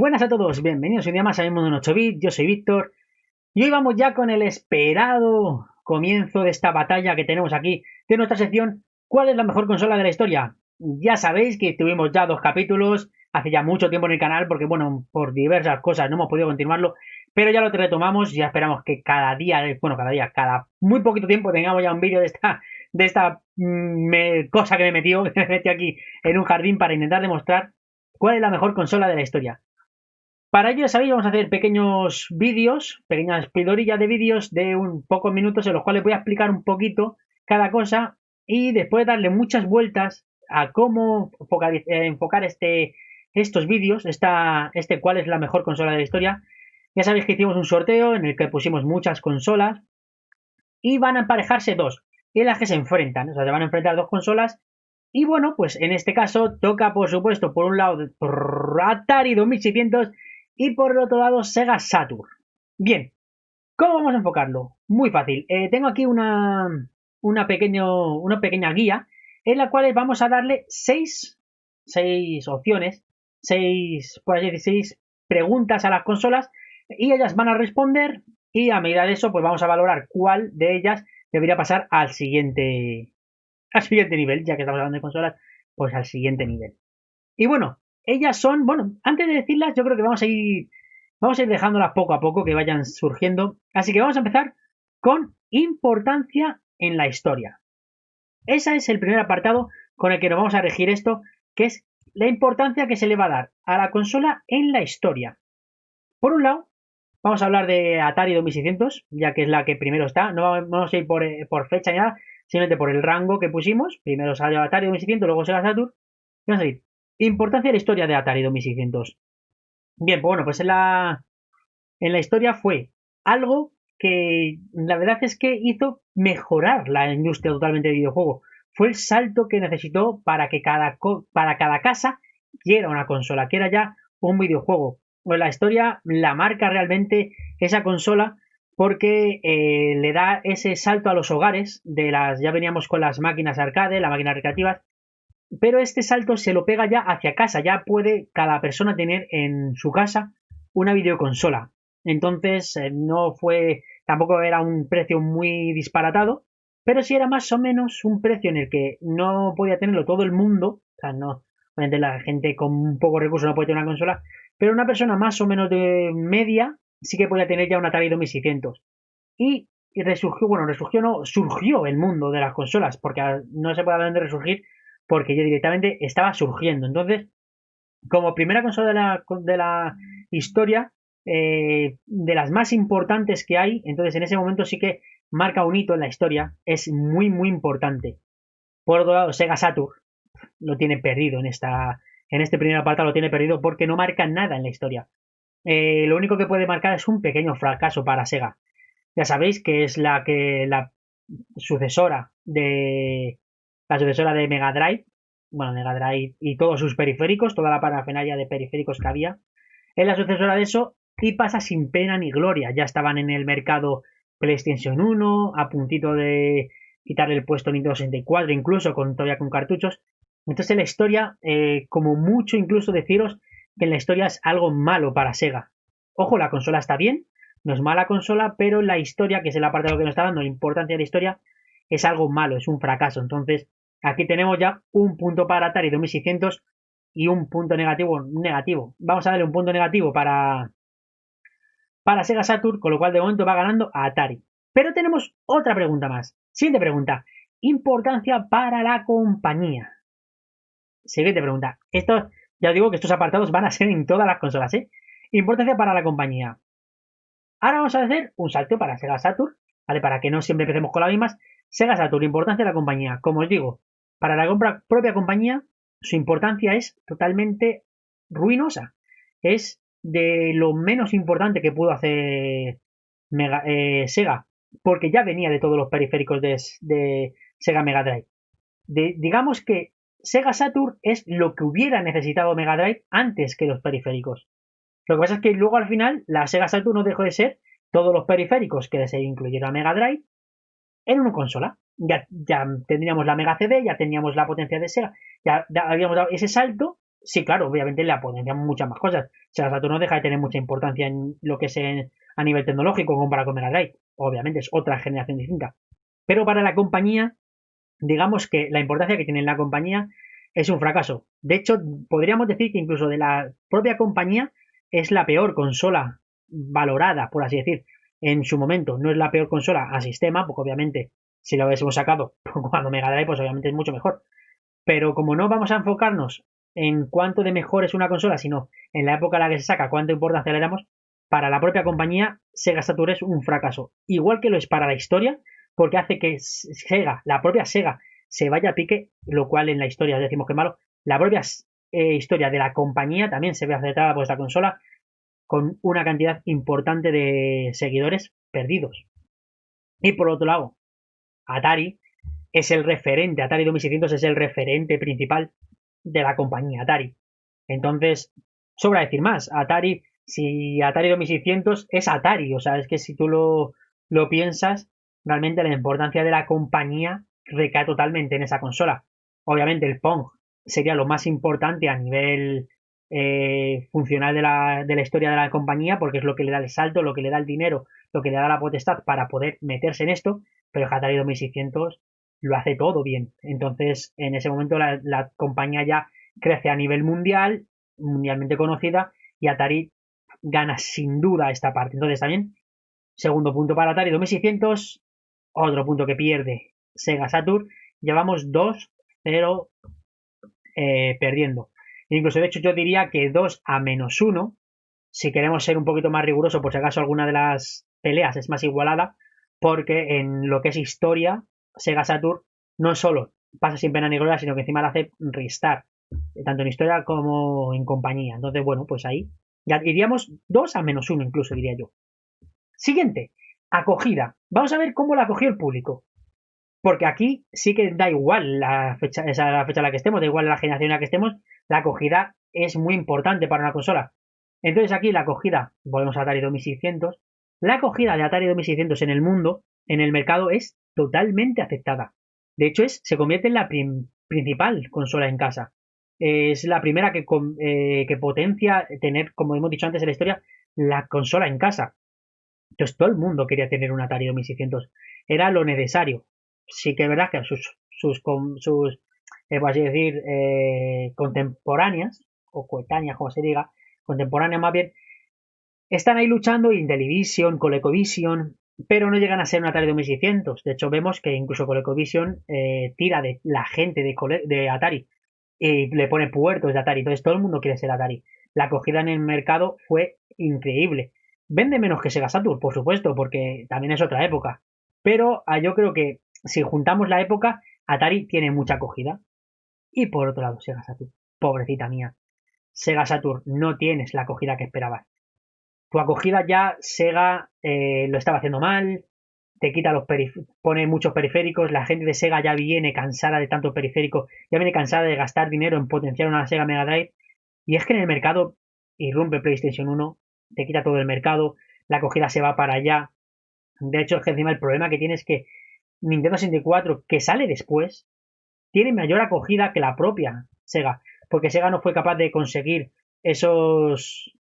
Buenas a todos, bienvenidos un día más a Mi Mundo en 8 bits, yo soy Víctor y hoy vamos ya con el esperado comienzo de esta batalla que tenemos aquí de nuestra sección ¿cuál es la mejor consola de la historia? Ya sabéis que tuvimos ya 2 capítulos hace ya mucho tiempo en el canal porque bueno, por diversas cosas no hemos podido continuarlo, pero ya lo retomamos, ya esperamos que cada muy poquito tiempo tengamos ya un vídeo de esta cosa que me metió, que me metí aquí en un jardín para intentar demostrar cuál es la mejor consola de la historia. Para ello, ya sabéis, vamos a hacer pequeños vídeos, pequeñas pildoritas de vídeos de un pocos minutos en los cuales voy a explicar un poquito cada cosa y después darle muchas vueltas a cómo enfocar estos vídeos, cuál es la mejor consola de la historia. Ya sabéis que hicimos un sorteo en el que pusimos muchas consolas y van a emparejarse dos, en las que se enfrentan, o sea, se van a enfrentar dos consolas. Y bueno, pues en este caso toca, por supuesto, por un lado Atari 2600 y por el otro lado Sega Saturn. Bien, ¿cómo vamos a enfocarlo? Muy fácil. Tengo aquí una pequeña guía en la cual vamos a darle seis opciones, por así decir, seis preguntas a las consolas y ellas van a responder y a medida de eso pues vamos a valorar cuál de ellas debería pasar al siguiente nivel, ya que estamos hablando de consolas, pues al siguiente nivel. Y bueno, ellas son, bueno, antes de decirlas, yo creo que vamos a ir dejándolas poco a poco que vayan surgiendo. Así que vamos a empezar con importancia en la historia. Ese es el primer apartado con el que nos vamos a regir esto, que es la importancia que se le va a dar a la consola en la historia. Por un lado, vamos a hablar de Atari 2600, ya que es la que primero está. No vamos a ir por fecha ni nada, simplemente por el rango que pusimos. Primero salió Atari 2600, luego Sega Saturn. Y vamos a ir. Importancia de la historia de Atari 2600. Bien, pues bueno, pues en la historia fue algo que la verdad es que hizo mejorar la industria totalmente de videojuego. Fue el salto que necesitó para cada casa quiera una consola, quiera ya un videojuego. Pues la historia la marca realmente esa consola porque le da ese salto a los hogares ya veníamos con las máquinas arcade, las máquinas recreativas, pero este salto se lo pega ya hacia casa, ya puede cada persona tener en su casa una videoconsola. Entonces tampoco era un precio muy disparatado, pero sí era más o menos un precio en el que no podía tenerlo todo el mundo, o sea, no, obviamente la gente con un poco recursos no puede tener una consola, pero una persona más o menos de media sí que podía tener ya un Atari 2600. Y surgió el mundo de las consolas, porque no se puede hablar de resurgir porque yo directamente estaba surgiendo. Entonces, como primera consola de la historia, de las más importantes que hay, entonces en ese momento sí que marca un hito en la historia, es muy, muy importante. Por otro lado, Sega Saturn lo tiene perdido en este primer apartado, lo tiene perdido porque no marca nada en la historia. Lo único que puede marcar es un pequeño fracaso para Sega. Ya sabéis que es la sucesora de Mega Drive, bueno, Mega Drive y todos sus periféricos, toda la parafernalia de periféricos que había, es la sucesora de eso y pasa sin pena ni gloria. Ya estaban en el mercado PlayStation 1, a puntito de quitarle el puesto Nintendo 64, incluso todavía con cartuchos. Entonces la historia, como mucho incluso deciros que en la historia es algo malo para Sega. Ojo, la consola está bien, no es mala consola, pero la historia, que es la parte de lo que nos está dando, la importancia de la historia, es algo malo, es un fracaso. Entonces, aquí tenemos ya un punto para Atari 2600 y un punto negativo. Vamos a darle un punto negativo para Sega Saturn, con lo cual de momento va ganando a Atari. Pero tenemos otra pregunta más. Siguiente pregunta. Importancia para la compañía. Siguiente pregunta. Ya os digo que estos apartados van a ser en todas las consolas, ¿eh? Importancia para la compañía. Ahora vamos a hacer un salto para Sega Saturn, ¿vale? Para que no siempre empecemos con las mismas. Sega Saturn, importancia de la compañía. Como os digo, para la propia compañía, su importancia es totalmente ruinosa. Es de lo menos importante que pudo hacer Sega, porque ya venía de todos los periféricos de Sega Mega Drive. Digamos que Sega Saturn es lo que hubiera necesitado Mega Drive antes que los periféricos. Lo que pasa es que luego al final la Sega Saturn no dejó de ser todos los periféricos que se incluyeron a Mega Drive en una consola. Ya tendríamos la Mega CD, ya teníamos la potencia de Sega, ya habíamos dado ese salto Sí, claro, obviamente la potencian muchas más cosas. Sega Saturn no deja de tener mucha importancia en lo que es a nivel tecnológico comparado con Mega Drive. Obviamente es otra generación distinta. Pero para la compañía, digamos que la importancia que tiene en la compañía es un fracaso. De hecho, podríamos decir que incluso de la propia compañía es la peor consola valorada, por así decir, en su momento. No es la peor consola a sistema, porque obviamente si lo hubiésemos sacado cuando Mega Drive, pues obviamente es mucho mejor. Pero como no vamos a enfocarnos en cuánto de mejor es una consola, sino en la época en la que se saca, cuánta importancia le damos, para la propia compañía, Sega Saturn es un fracaso. Igual que lo es para la historia, porque hace que Sega, la propia Sega, se vaya a pique, lo cual en la historia decimos que es malo. La propia historia de la compañía también se ve afectada por esta consola con una cantidad importante de seguidores perdidos. Y por otro lado, Atari es el referente, Atari 2600 es el referente principal de la compañía Atari. Entonces, sobra decir más, Atari, si Atari 2600 es Atari, o sea, es que si tú lo piensas, realmente la importancia de la compañía recae totalmente en esa consola. Obviamente el Pong sería lo más importante a nivel funcional de la historia de la compañía, porque es lo que le da el salto, lo que le da el dinero, lo que le da la potestad para poder meterse en esto, pero Atari 2600 lo hace todo bien. Entonces, en ese momento la compañía ya crece a nivel mundial, mundialmente conocida, y Atari gana sin duda esta parte. Entonces, también, segundo punto para Atari 2600, otro punto que pierde Sega Saturn. Llevamos 2-0 perdiendo. Incluso, de hecho, yo diría que 2-1, si queremos ser un poquito más riguroso, por si acaso alguna de las peleas es más igualada, porque en lo que es historia, Sega Saturn no solo pasa sin pena ni gloria, sino que encima la hace restar, tanto en historia como en compañía. Entonces, bueno, pues ahí ya iríamos 2-1 incluso, diría yo. Siguiente, acogida. Vamos a ver cómo la acogió el público. Porque aquí sí que da igual la fecha, esa la fecha en la que estemos, da igual la generación en la que estemos, la acogida es muy importante para una consola. Entonces aquí la acogida, volvemos a Atari 2600, la acogida de Atari 2600 en el mundo, en el mercado, es totalmente aceptada. De hecho, se convierte en la principal consola en casa. Es la primera que potencia tener, como hemos dicho antes en la historia, la consola en casa. Entonces todo el mundo quería tener un Atari 2600. Era lo necesario. Sí que es verdad que por así decir, contemporáneas, o coetáneas, como se diga, contemporáneas más bien, están ahí luchando Intellivision, ColecoVision, pero no llegan a ser un Atari 2600. De hecho, vemos que incluso ColecoVision tira de la gente de Atari y le pone puertos de Atari. Entonces todo el mundo quiere ser Atari. La acogida en el mercado fue increíble. Vende menos que Sega Saturn, por supuesto, porque también es otra época. Pero yo creo que si juntamos la época, Atari tiene mucha acogida. Y por otro lado, Sega Saturn. Pobrecita mía. Sega Saturn, no tienes la acogida que esperabas. Tu acogida ya Sega lo estaba haciendo mal, te quita pone muchos periféricos, la gente de Sega ya viene cansada de tantos periféricos, ya viene cansada de gastar dinero en potenciar una Sega Mega Drive, y es que en el mercado irrumpe PlayStation 1, te quita todo el mercado, la acogida se va para allá. De hecho, es que encima el problema que tiene es que Nintendo 64, que sale después, tiene mayor acogida que la propia Sega, porque Sega no fue capaz de conseguir esos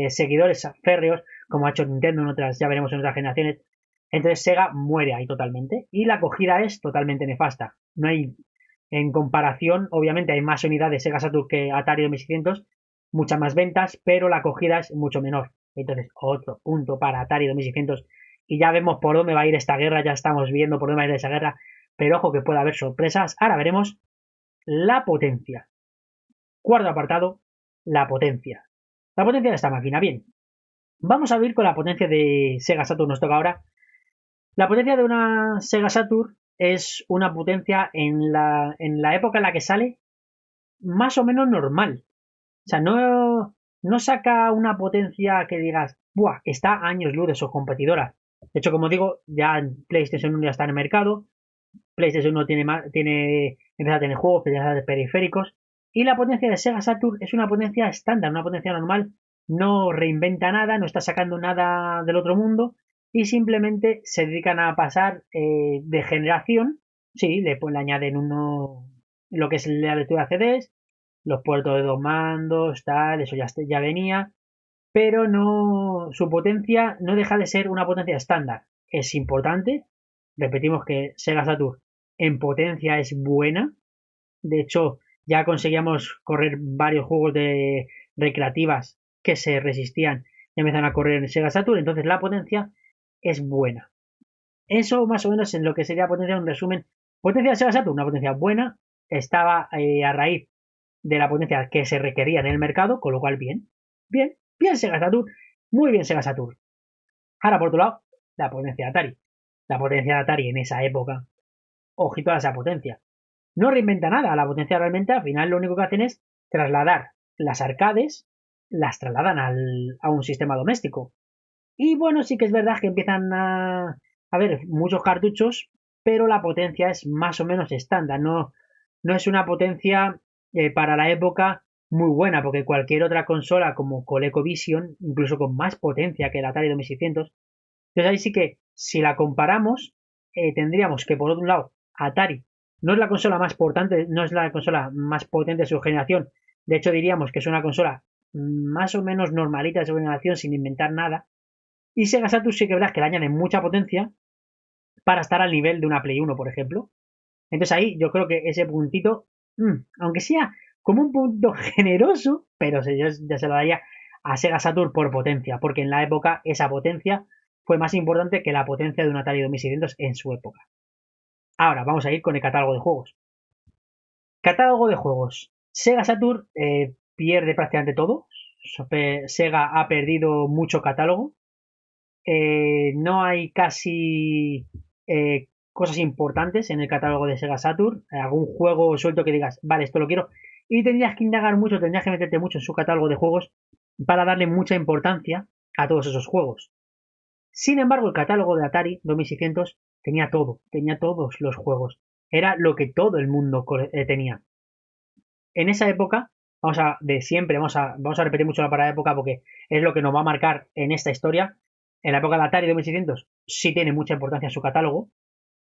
seguidores férreos como ha hecho Nintendo en otras, ya veremos en otras generaciones. Entonces Sega muere ahí totalmente y la acogida es totalmente nefasta. No hay, en comparación, obviamente hay más unidades Sega Saturn que Atari 2600, muchas más ventas, pero la acogida es mucho menor. Entonces, otro punto para Atari 2600 y ya vemos por dónde va a ir esta guerra, ya estamos viendo por dónde va a ir esa guerra, pero ojo que puede haber sorpresas. Ahora veremos la potencia. Cuarto apartado, la potencia. La potencia de esta máquina. Bien, vamos a ver con la potencia de Sega Saturn. Nos toca ahora. La potencia de una Sega Saturn es una potencia en la época en la que sale más o menos normal. O sea, no saca una potencia que digas, ¡buah! Está a años luz de sus competidoras. De hecho, como digo, ya PlayStation 1 ya está en el mercado. PlayStation 1 empieza a tener juegos, empieza a tener periféricos. Y la potencia de Sega Saturn es una potencia estándar, una potencia normal. No reinventa nada, no está sacando nada del otro mundo. Y simplemente se dedican a pasar de generación. Sí, le añaden lo que es la lectura de CDs. los puertos de 2 mandos, tal, eso ya venía, pero no, su potencia no deja de ser una potencia estándar. Es importante, repetimos que Sega Saturn en potencia es buena, de hecho ya conseguíamos correr varios juegos de recreativas que se resistían y empezaron a correr en Sega Saturn, entonces la potencia es buena. Eso más o menos en lo que sería potencia, un resumen. Potencia de Sega Saturn, una potencia buena, estaba a raíz de la potencia que se requería en el mercado, con lo cual bien, bien Sega Saturn, muy bien Sega Saturn. Ahora, por otro lado, la potencia de Atari. La potencia de Atari en esa época, ojito a esa potencia. No reinventa nada, la potencia realmente al final lo único que hacen es trasladar las arcades, las trasladan a un sistema doméstico. Y bueno, sí que es verdad que empiezan a ver muchos cartuchos, pero la potencia es más o menos estándar, no es una potencia para la época muy buena, porque cualquier otra consola como ColecoVision, incluso con más potencia que el Atari 2600, entonces ahí sí que si la comparamos, tendríamos que por otro lado, Atari no es la consola más potente, no es la consola más potente de su generación, de hecho diríamos que es una consola más o menos normalita de su generación sin inventar nada, y Sega Saturn sí que verás que le añaden mucha potencia para estar al nivel de una Play 1, por ejemplo. Entonces ahí yo creo que ese puntito, aunque sea como un punto generoso, pero yo ya se lo daría a Sega Saturn por potencia, porque en la época esa potencia fue más importante que la potencia de un Atari 2600 en su época. Ahora vamos a ir con el catálogo de juegos. Catálogo de juegos. Sega Saturn pierde prácticamente todo. Sega ha perdido mucho catálogo. No hay casi cosas importantes en el catálogo de Sega Saturn. Algún juego suelto que digas, vale, esto lo quiero. Y tendrías que indagar mucho, tendrías que meterte mucho en su catálogo de juegos para darle mucha importancia a todos esos juegos. Sin embargo, el catálogo de Atari 2600 tenía todo, tenía todos los juegos. Era lo que todo el mundo tenía. En esa época, de siempre, vamos a repetir mucho la palabra época porque es lo que nos va a marcar en esta historia. En la época de Atari 2600 sí tiene mucha importancia su catálogo.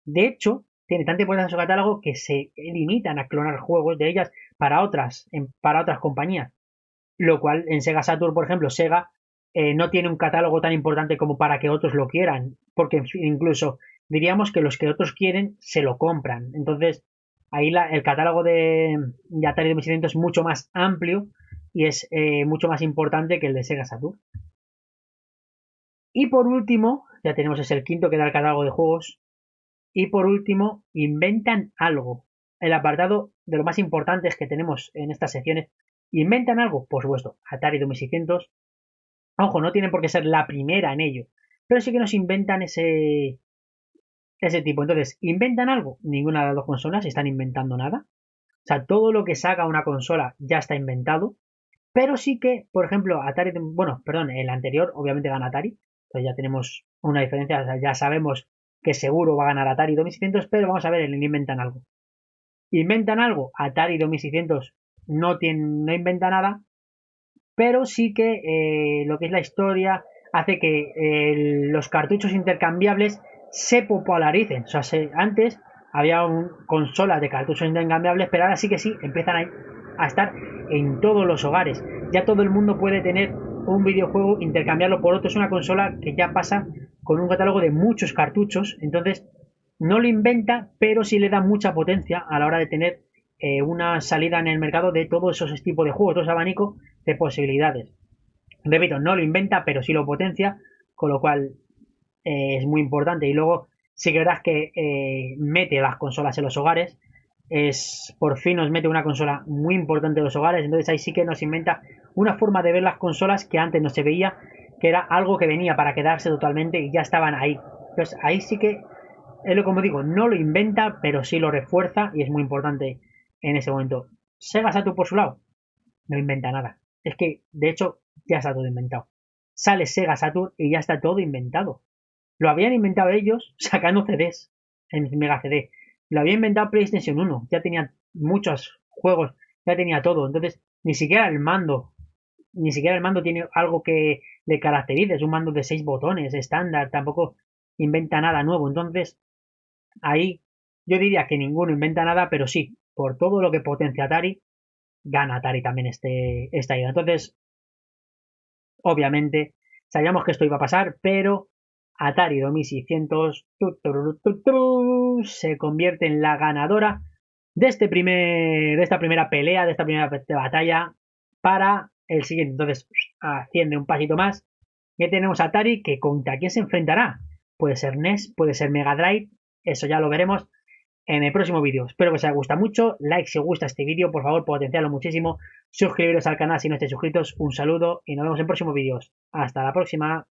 De hecho, tiene tanta importancia su catálogo que se limitan a clonar juegos de ellas para otras compañías. Lo cual en Sega Saturn, por ejemplo, Sega no tiene un catálogo tan importante como para que otros lo quieran, porque incluso diríamos que los que otros quieren se lo compran. Entonces, ahí el catálogo de Atari 2600 es mucho más amplio y es mucho más importante que el de Sega Saturn. Y por último, ya tenemos ese el quinto que da el catálogo de juegos. Y por último, inventan algo. El apartado de lo más importantes que tenemos en estas secciones. ¿Inventan algo? Por supuesto, Atari 2600. Ojo, no tienen por qué ser la primera en ello. Pero sí que nos inventan ese tipo. Entonces, ¿inventan algo? Ninguna de las dos consolas están inventando nada. O sea, todo lo que saca una consola ya está inventado. Pero sí que, por ejemplo, Atari, bueno, perdón, el anterior obviamente gana Atari. Entonces ya tenemos una diferencia, o sea, ya sabemos que seguro va a ganar Atari 2600, pero vamos a ver, el inventan algo. ¿Inventan algo? Atari 2600 no inventa nada, pero sí que lo que es la historia hace que los cartuchos intercambiables se popularicen. O sea, antes había consolas de cartuchos intercambiables, pero ahora sí que sí, empiezan a estar en todos los hogares. Ya todo el mundo puede tener un videojuego, intercambiarlo por otro. Es una consola que ya pasa con un catálogo de muchos cartuchos, entonces no lo inventa, pero sí le da mucha potencia a la hora de tener una salida en el mercado de todos esos tipos de juegos, todo ese abanico de posibilidades. Repito, no lo inventa, pero sí lo potencia, con lo cual es muy importante. Y luego sí que verás que mete las consolas en los hogares. Por fin nos mete una consola muy importante en los hogares. Entonces ahí sí que nos inventa una forma de ver las consolas que antes no se veía, que era algo que venía para quedarse totalmente y ya estaban ahí. Entonces ahí sí que, es lo como digo, no lo inventa, pero sí lo refuerza y es muy importante en ese momento. Sega Saturn por su lado, no inventa nada. Es que, de hecho, ya está todo inventado. Sale Sega Saturn y ya está todo inventado. Lo habían inventado ellos sacando CDs en Mega CD. Lo había inventado PlayStation 1. Ya tenía muchos juegos, ya tenía todo. Entonces, ni siquiera el mando tiene algo que le caracterice. Es un mando de 6 botones, estándar. Tampoco inventa nada nuevo. Entonces, ahí yo diría que ninguno inventa nada, pero sí, por todo lo que potencia Atari, gana Atari también esta ida. Entonces, obviamente, sabíamos que esto iba a pasar, pero Atari 2600 se convierte en la ganadora de esta primera pelea, de esta primera batalla para el siguiente. Entonces, asciende un pasito más. Ya tenemos Atari, que contra quién se enfrentará. Puede ser NES, puede ser Mega Drive, eso ya lo veremos en el próximo vídeo. Espero que os haya gustado mucho. Like si os gusta este vídeo, por favor, potenciarlo muchísimo. Suscribiros al canal si no estáis suscritos. Un saludo y nos vemos en próximos vídeos. Hasta la próxima.